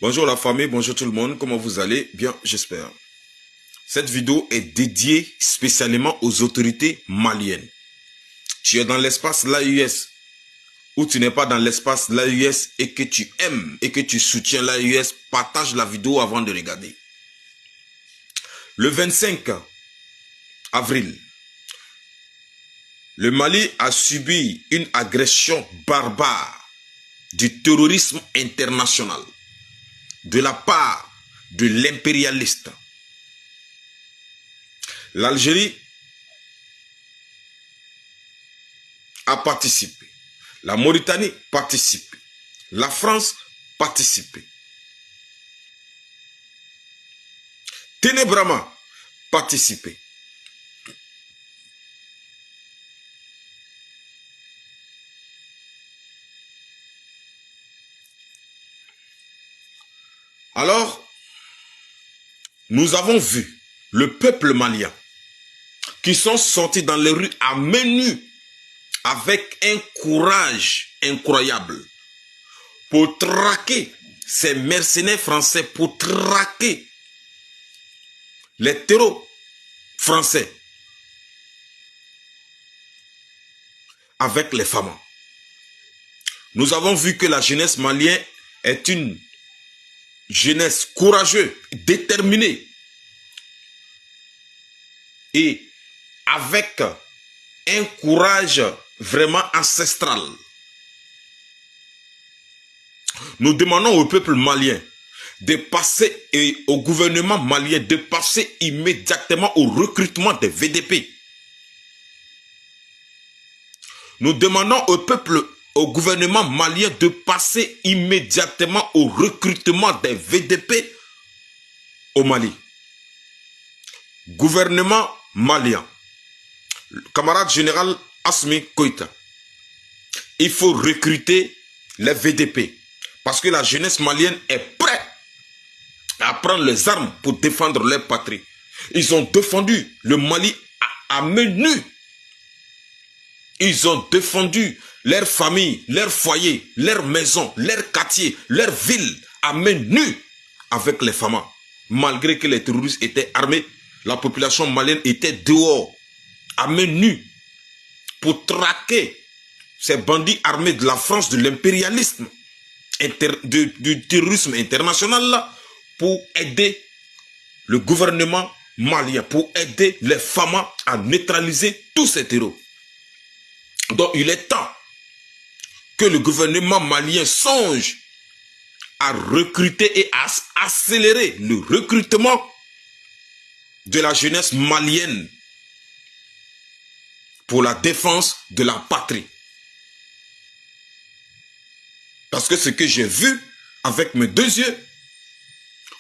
Bonjour la famille, bonjour tout le monde, comment vous allez? Bien, j'espère. Cette vidéo est dédiée spécialement aux autorités maliennes. Tu es dans l'espace l'AUS ou tu n'es pas dans l'espace l'AUS et que tu aimes et que tu soutiens l'AUS, partage la vidéo avant de regarder. Le 25 avril, le Mali a subi une agression barbare du terrorisme international de la part de l'impérialiste. L'Algérie a participé. La Mauritanie participe. La France participe. Ténébrama participé. Alors, nous avons vu le peuple malien qui sont sortis dans les rues à main nue avec un courage incroyable pour traquer ces mercenaires français, pour traquer les terreaux français avec les femmes. Nous avons vu que la jeunesse malienne est une jeunesse courageuse, déterminée et avec un courage vraiment ancestral. Nous demandons au peuple malien de passer et au gouvernement malien de passer immédiatement au recrutement des VDP. Nous demandons au gouvernement malien de passer immédiatement au recrutement des VDP au Mali. Gouvernement malien, camarade général Assimi Goïta, il faut recruter les VDP parce que la jeunesse malienne est prête à prendre les armes pour défendre leur patrie. Ils ont défendu le Mali à main nue. Ils ont défendu leur famille, leur foyer, leur maison, leur quartier, leur ville à main nue avec les femmes. Malgré que les terroristes étaient armés, la population malienne était dehors à main nue pour traquer ces bandits armés de la France, de l'impérialisme, du terrorisme international là, pour aider le gouvernement malien, pour aider les femmes à neutraliser tous ces terroristes. Donc il est temps que le gouvernement malien songe à recruter et à accélérer le recrutement de la jeunesse malienne pour la défense de la patrie. Parce que ce que j'ai vu avec mes deux yeux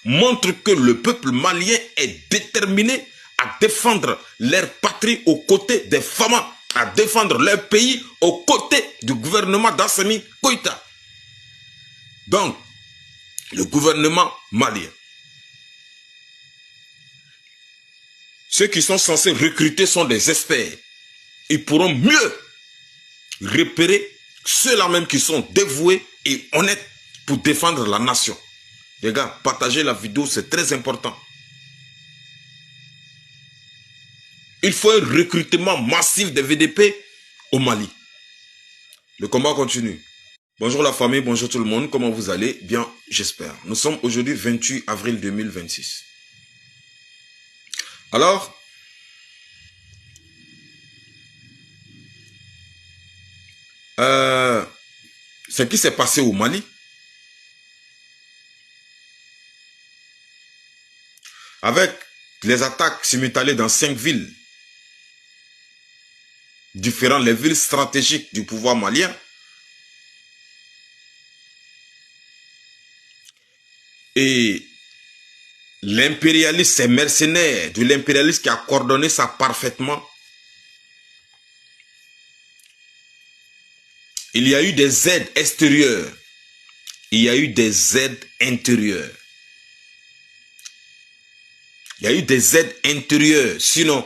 montre que le peuple malien est déterminé à défendre leur patrie aux côtés des femmes, à défendre leur pays aux côtés du gouvernement d'Assimi Goïta. Donc, le gouvernement malien, ceux qui sont censés recruter sont des experts. Ils pourront mieux repérer ceux-là même qui sont dévoués et honnêtes pour défendre la nation. Les gars, partagez la vidéo, c'est très important. Il faut un recrutement massif des VDP au Mali. Le combat continue. Bonjour la famille, bonjour tout le monde, comment vous allez? Bien, j'espère. Nous sommes aujourd'hui 28 avril 2026. Alors, ce qui s'est passé au Mali, avec les attaques simultanées dans 5 villes différentes, les villes stratégiques du pouvoir malien, et l'impérialiste, ces mercenaires de l'impérialiste qui a coordonné ça parfaitement. Il y a eu des aides extérieures. Il y a eu des aides intérieures. Il y a eu des aides intérieures. Sinon,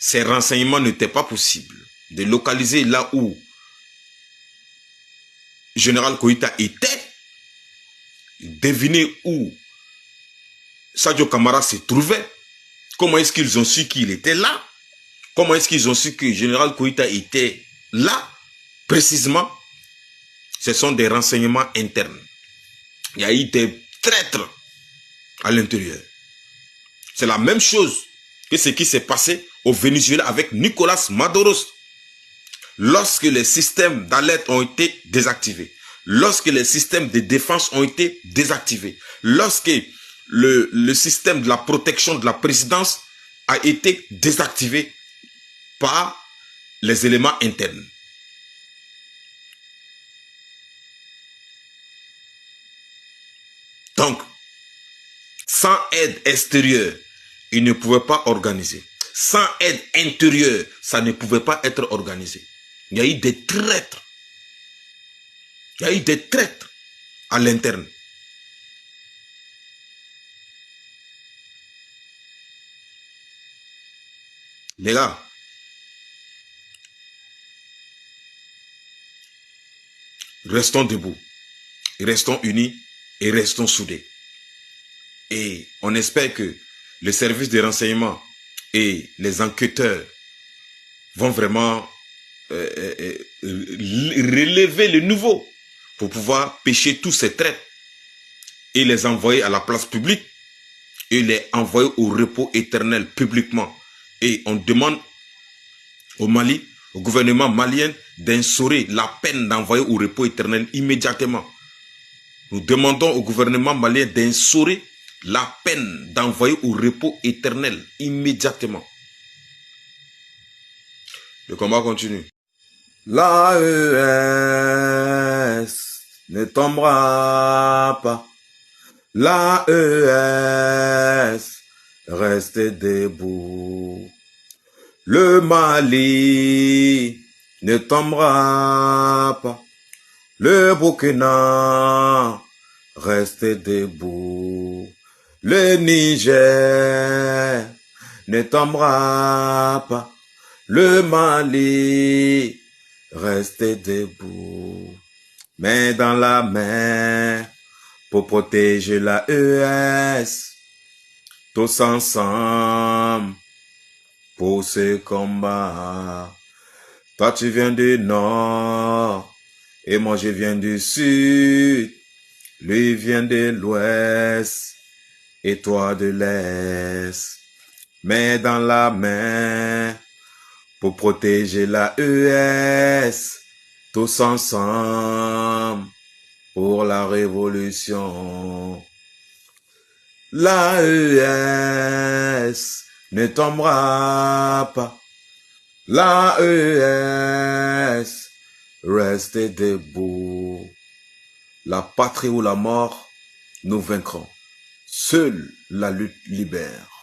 ces renseignements n'étaient pas possibles. De localiser là où Général Goïta était deviner où Sadio Camara se trouvait. Comment est-ce qu'ils ont su qu'il était là? Comment est-ce qu'ils ont su que le général Koïta était là? Précisément, ce sont des renseignements internes. Il y a eu des traîtres à l'intérieur. C'est la même chose que ce qui s'est passé au Venezuela avec Nicolas Maduro. Lorsque les systèmes d'alerte ont été désactivés, lorsque les systèmes de défense ont été désactivés, lorsque le système de la protection de la présidence a été désactivé par les éléments internes. Donc, sans aide extérieure, il ne pouvait pas organiser. Sans aide intérieure, ça ne pouvait pas être organisé. Il y a eu des traîtres. Il y a eu des traîtres à l'interne. Les gars, restons debout, restons unis et restons soudés. Et on espère que les services de renseignement et les enquêteurs vont vraiment relever le nouveau pour pouvoir pêcher tous ces traîtres et les envoyer à la place publique et les envoyer au repos éternel publiquement. Et on demande au Mali, au gouvernement malien, d'instaurer la peine d'envoyer au repos éternel immédiatement. Nous demandons au gouvernement malien d'instaurer la peine d'envoyer au repos éternel immédiatement. Le combat continue. L'AES ne tombera pas. L'AES reste debout. Le Mali ne tombera pas. Le Burkina reste debout. Le Niger ne tombera pas. Le Mali reste debout. Main dans la main pour protéger la ES. Tous ensemble pour ce combat. Toi tu viens du nord et moi je viens du sud. Lui vient de l'ouest et toi de l'est. Main dans la main pour protéger la ES. Tous ensemble pour la révolution. La ES ne tombera pas. La ES reste debout. La patrie ou la mort, nous vaincrons. Seule la lutte libère.